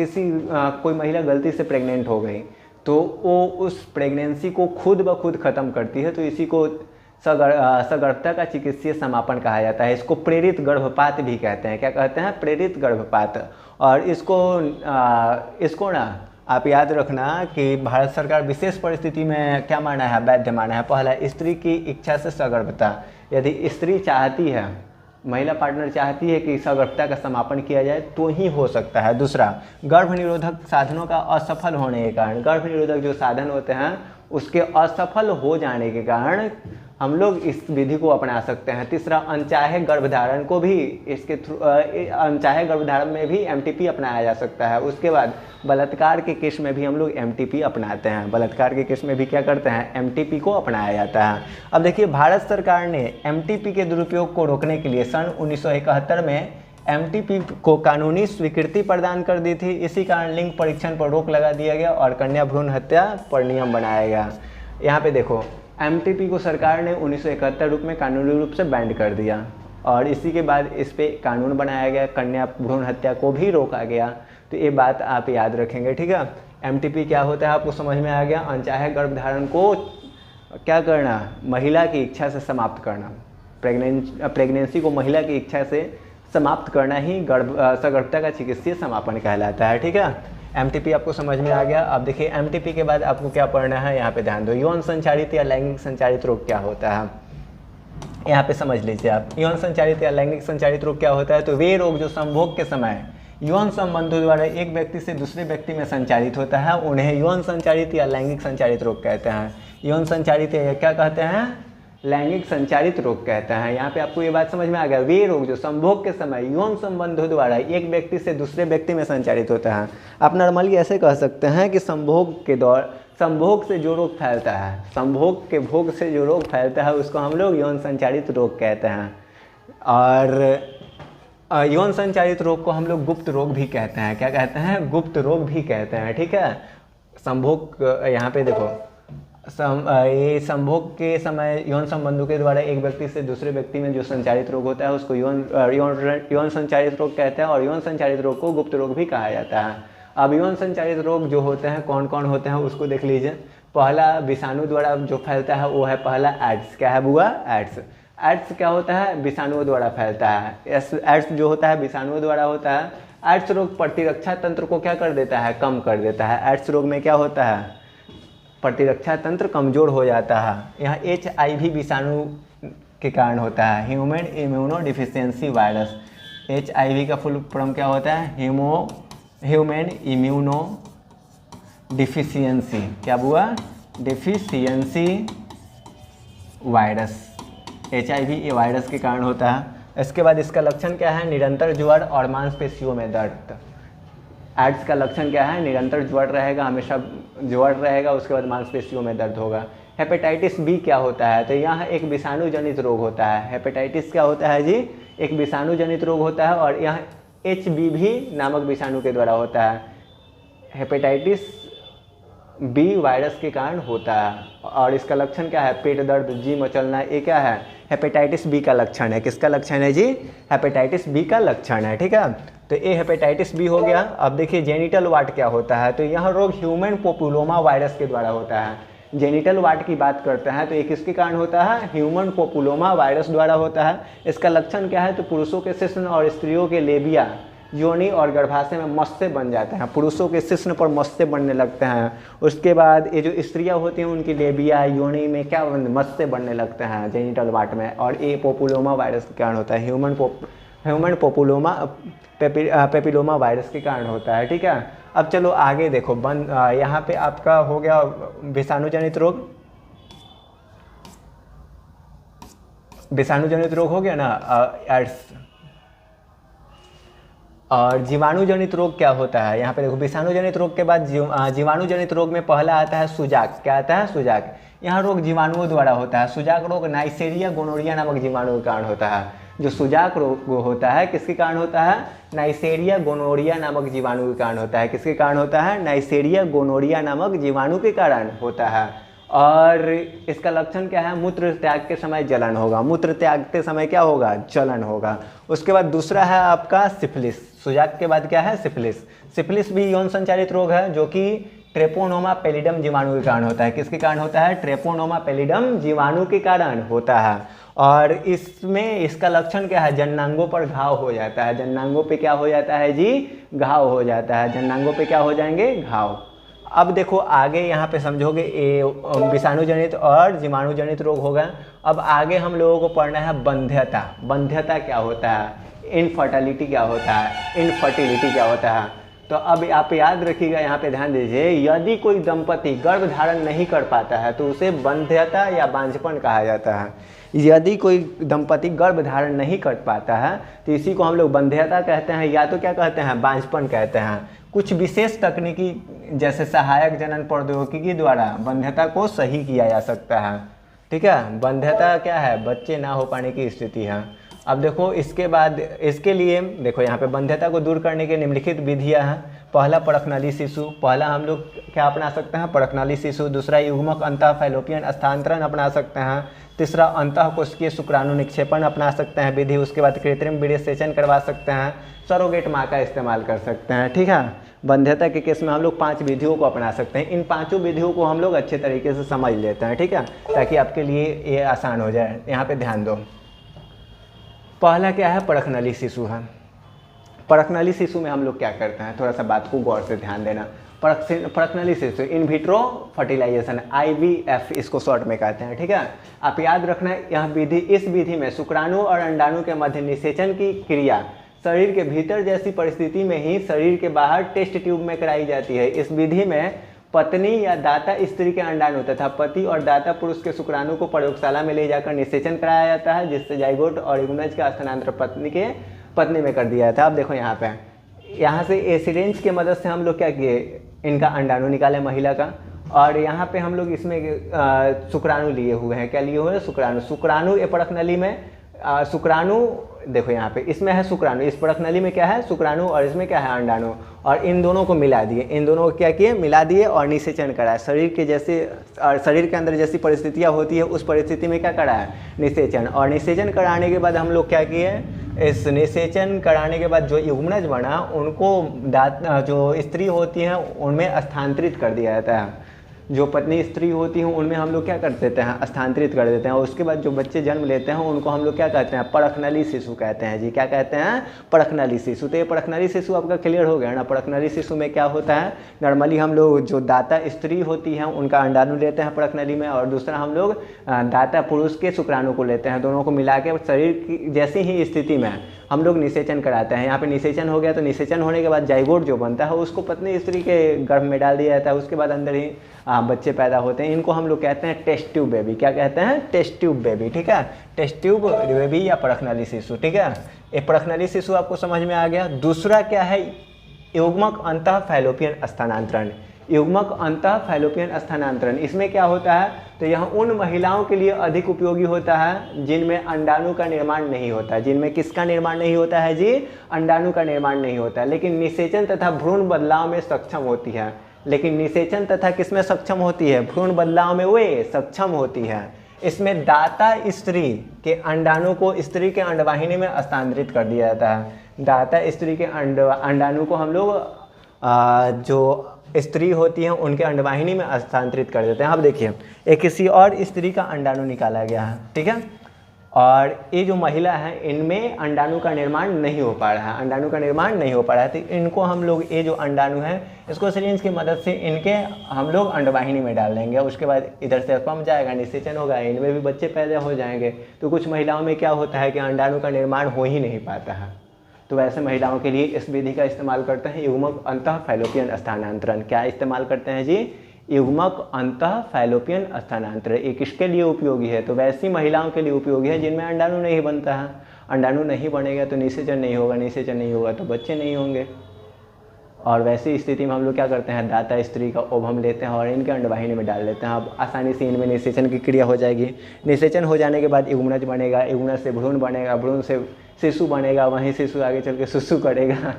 कोई महिला गलती से प्रेग्नेंट हो गई तो वो उस प्रेगनेंसी को खुद ब खुद ख़त्म करती है, तो इसी को सगर्भता का चिकित्सीय समापन कहा जाता है। इसको प्रेरित गर्भपात भी कहते हैं। क्या कहते हैं? प्रेरित गर्भपात। और इसको ना आप याद रखना कि भारत सरकार विशेष परिस्थिति में क्या माना है? वैध माना है। पहला, स्त्री की इच्छा से सगर्भता। यदि स्त्री चाहती है, महिला पार्टनर चाहती है कि सगर्भता का समापन किया जाए तो ही हो सकता है। दूसरा, गर्भ निरोधक साधनों का असफल होने के कारण, गर्भ निरोधक जो साधन होते हैं उसके असफल हो जाने के कारण हम लोग इस विधि को अपना सकते हैं। तीसरा, अनचाहे गर्भधारण को भी अनचाहे गर्भधारण में भी एमटीपी अपनाया जा सकता है। उसके बाद बलात्कार के केस में भी हम लोग एमटीपी अपनाते हैं। बलात्कार के केस में भी क्या करते हैं? एमटीपी को अपनाया जाता है। अब देखिए, भारत सरकार ने एमटीपी के दुरुपयोग को रोकने के लिए सन 1971 में एमटीपी को कानूनी स्वीकृति प्रदान कर दी थी। इसी कारण लिंग परीक्षण पर रोक लगा दिया गया और कन्या भ्रूण हत्या पर नियम बनाया गया। यहाँ पे देखो, एमटीपी को सरकार ने 1971 रूप में कानूनी रूप से बैंड कर दिया और इसी के बाद इस पे कानून बनाया गया, कन्या भ्रूण हत्या को भी रोका गया। तो ये बात आप याद रखेंगे, ठीक है। एमटीपी क्या होता है आपको समझ में आ गया। अनचाहे गर्भधारण को क्या करना? महिला की इच्छा से समाप्त करना। प्रेगनेंसी को महिला की इच्छा से समाप्त करना ही सगर्भता का चिकित्सीय समापन कहलाता है, ठीक है। एमटीपी आपको समझ में आ गया। अब देखिए एमटीपी के बाद आपको क्या पढ़ना है, यहाँ पे ध्यान दो। यौन संचारित या लैंगिक संचारित रोग क्या होता है, यहाँ पे समझ लीजिए आप। यौन संचारित या लैंगिक संचारित रोग क्या होता है, तो वे रोग जो संभोग के समय यौन संबंधों द्वारा एक व्यक्ति से दूसरे व्यक्ति में संचारित होता है, उन्हें यौन संचारित या लैंगिक संचारित रोग कहते हैं। यौन संचारित या क्या कहते हैं, लैंगिक संचारित रोग कहते हैं। यहाँ पे आपको ये बात समझ में आ गया, वे रोग जो संभोग के समय यौन संबंधों द्वारा एक व्यक्ति से दूसरे व्यक्ति में संचारित होता है। आप नॉर्मली ऐसे कह सकते हैं कि संभोग से जो रोग फैलता है, संभोग के भोग से जो रोग फैलता है उसको हम लोग यौन संचारित रोग कहते हैं। और यौन संचारित रोग को हम लोग गुप्त रोग भी कहते हैं। क्या कहते हैं, गुप्त रोग भी कहते हैं, ठीक है। संभोग, यहाँ पे देखो ये संभोग के समय यौन संबंधों के द्वारा एक व्यक्ति से दूसरे व्यक्ति में जो संचारित रोग होता है उसको यौन संचारित रोग कहते हैं। और यौन संचारित रोग को गुप्त रोग भी कहा जाता है। अब यौन संचारित रोग जो होते हैं कौन कौन होते हैं उसको देख लीजिए। पहला विषाणु द्वारा जो फैलता है वो है पहला एड्स। क्या है बुआ, एड्स। एड्स क्या होता है, विषाणुओं द्वारा फैलता है। एड्स जो होता है विषाणुओं द्वारा होता है। एड्स रोग प्रतिरक्षा तंत्र को क्या कर देता है, कम कर देता है। एड्स रोग में क्या होता है, प्रतिरक्षा तंत्र कमज़ोर हो जाता है। यहाँ HIV विषाणु के कारण होता है, human immuno deficiency virus. HIV का फुल फॉर्म क्या होता है, ह्यूमन इम्यूनो डिफिशियंसी। क्या हुआ, डिफिशियंसी वायरस। HIV ये वायरस के कारण होता है। इसके बाद इसका लक्षण क्या है, निरंतर ज्वर और मांसपेशियों में दर्द। एड्स का लक्षण क्या है, निरंतर ज्वर रहेगा, हमेशा ज्वर रहेगा, उसके बाद मांसपेशियों में दर्द होगा। हेपेटाइटिस बी क्या होता है, तो यहाँ एक विषाणु जनित रोग होता है। हेपेटाइटिस क्या होता है जी, एक विषाणु जनित रोग होता है और यहाँ HBV नामक विषाणु के द्वारा होता है। हेपेटाइटिस बी वायरस के कारण होता है। और इसका लक्षण क्या है, पेट दर्द, जी मचलना, ये क्या है, हेपेटाइटिस बी का लक्षण है। किसका लक्षण है जी, हेपेटाइटिस बी का लक्षण है, ठीक है। तो ये हेपेटाइटिस बी हो गया। अब देखिए जेनिटल वाट क्या होता है, तो यह रोग ह्यूमन पोपुलोमा वायरस के द्वारा होता है। जेनिटल वाट की बात करते हैं तो ये किसके कारण होता है, ह्यूमन पोपुलोमा वायरस द्वारा होता है। इसका लक्षण क्या है, तो पुरुषों के शिश्न और स्त्रियों के लेबिया, योनि और गर्भाशय में मस्से बन जाते हैं। पुरुषों के शिश्न पर मस्से बनने लगते हैं। उसके बाद ये जो स्त्रियां होती हैं उनकी लेबिया, योनि में क्या मस्से बनने लगते हैं जेनिटल वाट में। और ये पोपुलोमा वायरस के कारण होता है, ह्यूमन पोपुलोमा पेपिलोमा वायरस के कारण होता है, ठीक है। अब चलो आगे देखो, यहाँ पे आपका हो गया विषाणु जनित रोग। विषाणु जनित रोग हो गया ना, एड्स। और जीवाणु जनित रोग क्या होता है, यहाँ पे देखो विषाणु जनित रोग के बाद जीवाणु जनित रोग में पहला आता है सुजाक। क्या आता है, सुजाक। यहाँ रोग जीवाणुओं द्वारा होता है। सुजाक रोग नाइसेरिया गोनोरिया नामक जीवाणु के कारण होता है। जो सुजाक रोग होता है किसके कारण होता है, नाइसेरिया गोनोरिया नामक जीवाणु के कारण होता है। किसके कारण होता है, नाइसेरिया गोनोरिया नामक जीवाणु के कारण होता है। और इसका लक्षण क्या है, मूत्र त्याग के समय जलन होगा। मूत्र त्याग के समय क्या होगा, जलन होगा। उसके बाद दूसरा है आपका सिफिलिस। सुजाक के बाद क्या है, सिफिलिस। सिफिलिस भी यौन संचारित रोग है जो कि ट्रेपोनोमा पेलिडम जीवाणु के कारण होता है। किसके कारण होता है, ट्रेपोनोमा पेलिडम जीवाणु के कारण होता है। और इसमें इसका लक्षण क्या है, जननांगों पर घाव हो जाता है। जननांगों पे क्या हो जाता है जी, घाव हो जाता है। जननांगों पे क्या हो जाएंगे, घाव। अब देखो आगे यहाँ पे समझोगे ये विषाणु जनित और जीवाणु जनित रोग होगा। अब आगे हम लोगों को पढ़ना है बंध्यता। बंध्यता क्या होता है, इनफर्टिलिटी क्या होता है, इनफर्टिलिटी क्या होता है। तो अब आप याद रखिएगा, यहाँ पे ध्यान दीजिए, यदि कोई दंपति गर्भ धारण नहीं कर पाता है तो उसे बंध्यता या बांझपन कहा जाता है। यदि कोई दंपति गर्भ धारण नहीं कर पाता है तो इसी को हम लोग बंध्यता कहते हैं, या तो क्या कहते हैं, बांझपन कहते हैं। कुछ विशेष तकनीकी जैसे सहायक जनन प्रौद्योगिकी द्वारा बंध्यता को सही किया जा सकता है, ठीक है। बंध्यता क्या है, बच्चे ना हो पाने की स्थिति है। अब देखो इसके बाद इसके लिए देखो यहाँ पे बंध्यता को दूर करने के निम्नलिखित विधियाँ हैं। पहला परखनली शिशु, पहला हम लोग क्या अपना सकते हैं, परखनली शिशु। दूसरा युग्मक अंतः फैलोपियन स्थानांतरण अपना सकते हैं। तीसरा अंतः कोशिकीय शुक्राणु निक्षेपण अपना सकते हैं विधि। उसके बाद कृत्रिम वीर्यसेचन करवा सकते हैं। सरोगेट माँ का इस्तेमाल कर सकते हैं, ठीक है। बंध्यता के केस में हम लोग 5 विधियों को अपना सकते हैं। इन 5 विधियों को हम लोग अच्छे तरीके से समझ लेते हैं, ठीक है, ताकि आपके लिए ये आसान हो जाए। यहाँ पे ध्यान दो, पहला क्या है, परखनली शिशु है। परखनली शिशु में हम लोग क्या करते हैं, थोड़ा सा बात को गौर से ध्यान देना। परखनली शिशु इन विट्रो फर्टिलाइजेशन, IVF इसको शॉर्ट में कहते हैं, ठीक है। आप याद रखना यह विधि, इस विधि में शुक्राणु और अंडाणु के मध्य निषेचन की क्रिया शरीर के भीतर जैसी परिस्थिति में ही शरीर के बाहर टेस्ट ट्यूब में कराई जाती है। इस विधि में पत्नी या दाता स्त्री के अंडाणु तथा पति और दाता पुरुष के शुक्राणु को प्रयोगशाला में ले जाकर निषेचन कराया जाता है, जिससे जाइगोट और इग्यूनज का स्थानांतरण पत्नी में कर दिया जाता है। अब देखो यहाँ पे, यहाँ से ए सिरिंज की मदद से हम लोग क्या किए, इनका अंडाणु निकाले महिला का, और यहाँ पे हम लोग इसमें शुक्राणु लिए हुए हैं। क्या लिए हुए हैं? शुक्राणु। शुक्राणु ए परखनली में शुक्राणु देखो यहाँ पे, इसमें है शुक्राणु, इस परखनली में क्या है? शुक्राणु, और इसमें क्या है? अंडाणु। और इन दोनों को मिला दिए, इन दोनों को क्या किए? मिला दिए और निषेचन कराया। शरीर के जैसे शरीर के अंदर जैसी परिस्थितियाँ होती है उस परिस्थिति में क्या कराया? निषेचन। और निषेचन कराने के बाद हम लोग क्या किए? इस निषेचन कराने के बाद जो युग्मनज बना उनको जो स्त्री होती हैं उनमें स्थानांतरित कर दिया जाता है। जो पत्नी स्त्री होती हैं उनमें हम लोग क्या कर देते हैं? स्थानांतरित कर देते हैं। और उसके बाद जो बच्चे जन्म लेते हैं उनको हम लोग क्या कहते हैं? परखनली शिशु कहते हैं जी। क्या कहते हैं? परखनली शिशु। तो ये परखनली शिशु आपका क्लियर हो गया ना। परखनली शिशु में क्या होता है? नॉर्मली हम लोग जो दाता स्त्री होती हैं उनका अंडाणु लेते हैं परखनली में, और दूसरा हम लोग दाता पुरुष के शुक्राणु को लेते हैं। दोनों को मिला के शरीर की जैसी ही स्थिति में हम लोग निषेचन कराते हैं। यहाँ पे निषेचन हो गया, तो निषेचन होने के बाद जाइगोट जो बनता है उसको पत्नी स्त्री के गर्भ में डाल दिया जाता है। उसके बाद अंदर ही बच्चे पैदा होते हैं। इनको हम लोग कहते हैं टेस्ट ट्यूब बेबी। क्या कहते हैं? टेस्ट ट्यूब बेबी, ठीक है। टेस्ट ट्यूब बेबी या परखनली शिशु, ठीक है। ये परखनली शिशु आपको समझ में आ गया। दूसरा क्या है? युग्मक अंतः फैलोपियन स्थानांतरण। युग्मक अंतः फैलोपियन स्थानांतरण, इसमें क्या होता है? तो यह उन महिलाओं के लिए अधिक उपयोगी होता है जिनमें अंडाणु का निर्माण नहीं होता है। जिनमें किसका निर्माण नहीं होता है जी? अंडाणु का निर्माण नहीं होता है, लेकिन निषेचन तथा भ्रूण बदलाव में सक्षम होती है। लेकिन निषेचन तथा किसमें सक्षम होती है? भ्रूण बदलाव में वे सक्षम होती है। इसमें दाता स्त्री के अंडाणु को स्त्री के अंडवाहिनी में स्थानांतरित कर दिया जाता है। दाता स्त्री के अंडाणु को हम लोग जो स्त्री होती हैं उनके अंडवाहिनी में स्थानांतरित कर देते हैं। अब देखिए, एक किसी और स्त्री का अंडाणु निकाला गया है, ठीक है, और ये जो महिला है इनमें अंडाणु का निर्माण नहीं हो पा रहा है। अंडाणु का निर्माण नहीं हो पा रहा है, तो इनको हम लोग ये जो अंडाणु है इसको सिरिंज की मदद से इनके हम लोग अंडवाहिनी में डाल देंगे। उसके बाद इधर से स्पर्म जाएगा, निषेचन होगा, इनमें भी बच्चे पैदा हो जाएंगे। तो कुछ महिलाओं में क्या होता है कि अंडाणु का निर्माण हो ही नहीं पाता है, तो वैसे महिलाओं के लिए इस विधि का इस्तेमाल करते हैं युग्मक अंतः फैलोपियन स्थानांतरण। क्या इस्तेमाल करते हैं जी? युग्मक अंतः फैलोपियन स्थानांतरण। ये किसके लिए उपयोगी है? तो वैसी महिलाओं के लिए उपयोगी है जिनमें अंडाणु नहीं बनता है। अंडाणु नहीं बनेगा तो निषेचन नहीं होगा, निषेचन नहीं होगा तो बच्चे नहीं होंगे। और वैसी स्थिति में हम लोग क्या करते हैं? दाता स्त्री का ओवम लेते हैं और इनके अंडवाहिनी में डाल देते हैं। अब आसानी से इनमें निषेचन की क्रिया हो जाएगी। निषेचन हो जाने के बाद युग्मनज बनेगा, युग्मनज से भ्रूण बनेगा, भ्रूण से शिशु बनेगा, वहीं शिशु आगे चल के सुसु करेगा।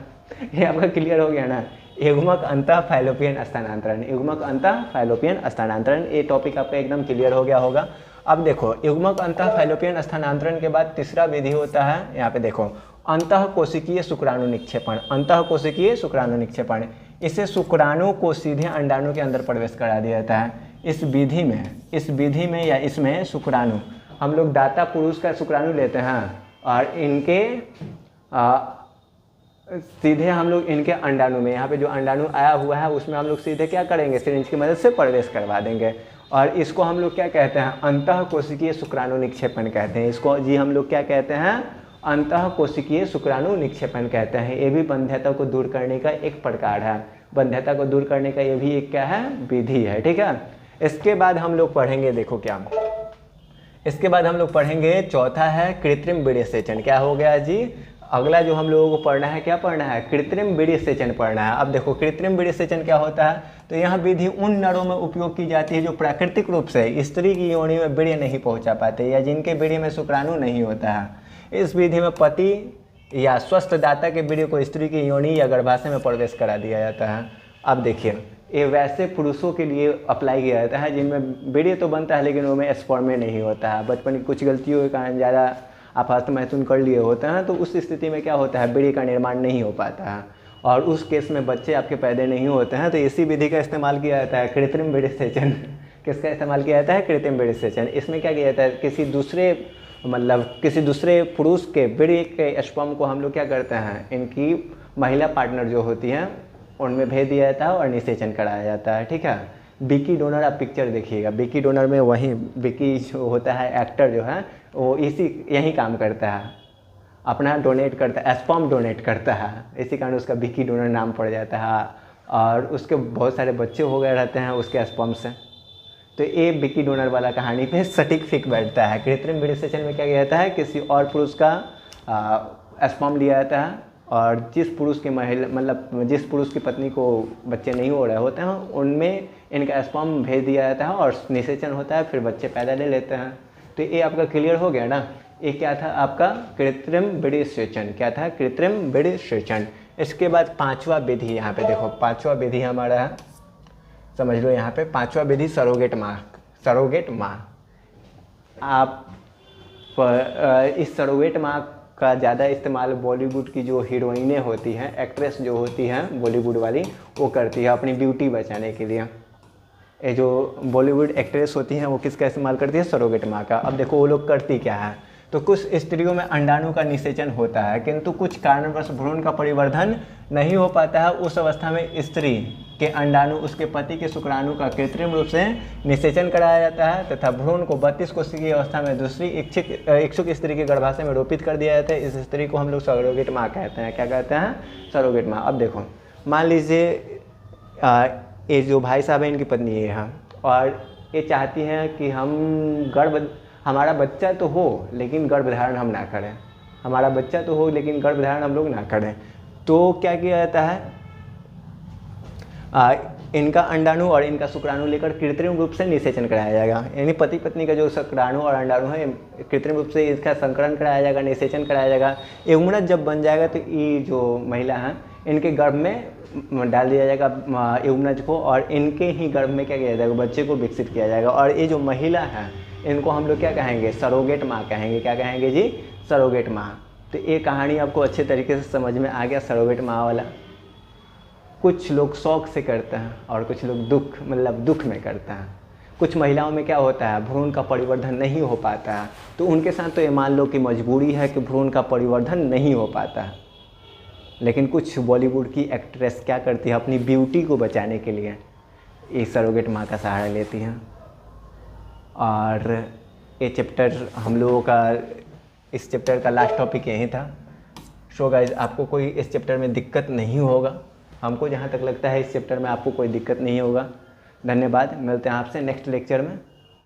ये आपका क्लियर हो गया ना। युग्मक अंतः फैलोपियन स्थानांतरण, युग्मक अंतः फैलोपियन स्थानांतरण, ये टॉपिक आपका एकदम क्लियर हो गया होगा। अब देखो, युग्मक अंतः फैलोपियन स्थानांतरण के बाद तीसरा विधि होता है, यहाँ पे देखो, अंतः कोशिकीय शुक्राणु निक्षेपण। अंतः कोशिकीय शुक्राणु निक्षेपण, इससे शुक्राणु को सीधे अंडाणु के अंदर प्रवेश करा दिया जाता है। इस विधि में या इसमें शुक्राणु हम लोग दाता पुरुष का शुक्राणु लेते हैं और इनके सीधे हम लोग इनके अंडाणु में, यहाँ पे जो अंडाणु आया हुआ है उसमें हम लोग सीधे क्या करेंगे? सिरिंज की मदद से प्रवेश करवा देंगे। और इसको हम लोग क्या कहते हैं? अंतः कोशिकीय शुक्राणु निक्षेपण कहते हैं। इसको जी हम लोग क्या कहते हैं? अंतः कोशिकीय शुक्राणु निक्षेपण कहते हैं। ये भी बंध्यता को दूर करने का एक प्रकार है। बंध्यता को दूर करने का ये भी एक क्या है? विधि है, ठीक है। इसके बाद हम लोग पढ़ेंगे, देखो क्या, इसके बाद हम लोग पढ़ेंगे, चौथा है कृत्रिम वीर्यसेचन। क्या हो गया जी? अगला जो हम लोगों को पढ़ना है, क्या पढ़ना है? कृत्रिम वीर्यसेचन पढ़ना है। अब देखो, कृत्रिम वीर्यसेचन क्या होता है? तो यह विधि उन नरों में उपयोग की जाती है जो प्राकृतिक रूप से स्त्री की योनि में वीर्य नहीं पहुंचा पाते या जिनके वीर्य में शुक्राणु नहीं होता है। इस विधि में पति या स्वस्थ दाता के वीर्य को स्त्री की योनि या गर्भाशय में प्रवेश करा दिया जाता है। अब देखिए, ये वैसे पुरुषों के लिए अप्लाई किया जाता है जिनमें वीर्य तो बनता है लेकिन उनमें स्पर्म नहीं होता है। बचपन की कुछ गलतियों के कारण ज़्यादा आप हस्त मैथुन कर लिए होते हैं, तो उस स्थिति में क्या होता है? वीर्य का निर्माण नहीं हो पाता है और उस केस में बच्चे आपके पैदा नहीं होते हैं। तो इसी विधि का इस्तेमाल किया जाता है, कृत्रिम वीर्यसेचन। किसका इस्तेमाल किया जाता है? कृत्रिम वीर्यसेचन। इसमें क्या किया जाता है? किसी दूसरे पुरुष के वीर्य के स्पर्म को हम लोग क्या करते हैं? इनकी महिला पार्टनर जो होती हैं उनमें भेज दिया जाता है और निषेचन कराया जाता है। ठीक है, विकी डोनर आप पिक्चर देखिएगा, विकी डोनर में वही विकी जो होता है एक्टर जो है वो यही काम करता है, अपना डोनेट करता है, स्पर्म डोनेट करता है, इसी कारण उसका विकी डोनर नाम पड़ जाता है। और उसके बहुत सारे बच्चे हो गए रहते हैं उसके स्पर्म से। तो ये विकी डोनर वाला कहानी पे सटीक फिक बैठता है। कृत्रिम विनिषेचन में क्या किया जाता है, किसी और पुरुष का स्पर्म लिया जाता है और जिस पुरुष की महिला मतलब जिस पुरुष की पत्नी को बच्चे नहीं हो रहे होते हैं उनमें इनका स्पर्म भेज दिया जाता है और निषेचन होता है, फिर बच्चे पैदा ले लेते हैं। तो ये आपका क्लियर हो गया ना। ये क्या था आपका कृत्रिम विनिषेचन, क्या था कृत्रिम विनिषेचन। इसके बाद पांचवा विधि, यहाँ पे देखो पांचवा विधि हमारा है, समझ लो यहाँ पे पांचवा विधि सरोगेट माँ। सरोगेट माँ आप इस सरोगेट माँ का ज़्यादा इस्तेमाल बॉलीवुड की जो हीरोइनें होती हैं, एक्ट्रेस जो होती हैं बॉलीवुड वाली, वो करती है अपनी ब्यूटी बचाने के लिए। ये जो बॉलीवुड एक्ट्रेस होती हैं वो किसका इस्तेमाल करती है, सरोगेट माँ का। अब देखो वो लोग करती क्या है, तो कुछ स्त्रियों में अंडाणु का निषेचन होता है किंतु कुछ कारणवश भ्रूण का परिवर्धन नहीं हो पाता है। उस अवस्था में स्त्री के अंडाणु उसके पति के शुक्राणु का कृत्रिम रूप से निषेचन कराया जाता है तथा भ्रूण को 32 कोशिकीय अवस्था में दूसरी इच्छुक स्त्री के गर्भाशय में रोपित कर दिया जाता है। इस स्त्री को हम लोग सरोगेट माँ कहते हैं। क्या कहते हैं, सरोगेट माँ। अब देखो मान लीजिए ये जो भाई साहब हैं इनकी पत्नी ये है और ये चाहती हैं कि हमारा बच्चा तो हो लेकिन गर्भधारण हम ना करें, हमारा बच्चा तो हो लेकिन गर्भधारण हम लोग ना करें। तो क्या किया जाता है, इनका अंडाणु और इनका शुक्राणु लेकर कृत्रिम रूप से निषेचन कराया जाएगा। यानी पति पत्नी का जो शुक्राणु और अंडाणु है कृत्रिम रूप से इसका संकरण कराया जाएगा, निषेचन कराया जाएगा। युग्मनज जब बन जाएगा तो ये जो महिला हैं इनके गर्भ में डाल दिया जाएगा युग्मनज को और इनके ही गर्भ में क्या किया जाएगा, बच्चे को विकसित किया जाएगा। और ये जो महिला है इनको हम लोग क्या कहेंगे, सरोगेट माँ कहेंगे। क्या कहेंगे जी, सरोगेट माँ। तो ये कहानी आपको अच्छे तरीके से समझ में आ गया, सरोगेट माँ वाला। कुछ लोग शौक से करते हैं और कुछ लोग दुख में करते हैं। कुछ महिलाओं में क्या होता है, भ्रूण का परिवर्धन नहीं हो पाता है, तो उनके साथ तो ये मान लो कि मजबूरी है कि भ्रूण का परिवर्धन नहीं हो पाता है। लेकिन कुछ बॉलीवुड की एक्ट्रेस क्या करती है, अपनी ब्यूटी को बचाने के लिए ये सरोगेट माँ का सहारा लेती हैं। और ये चैप्टर हम लोगों का, इस चैप्टर का लास्ट टॉपिक यही था। सो गाइस आपको कोई इस चैप्टर में दिक्कत नहीं होगा, हमको जहाँ तक लगता है इस चैप्टर में आपको कोई दिक्कत नहीं होगा। धन्यवाद, मिलते हैं आपसे नेक्स्ट लेक्चर में।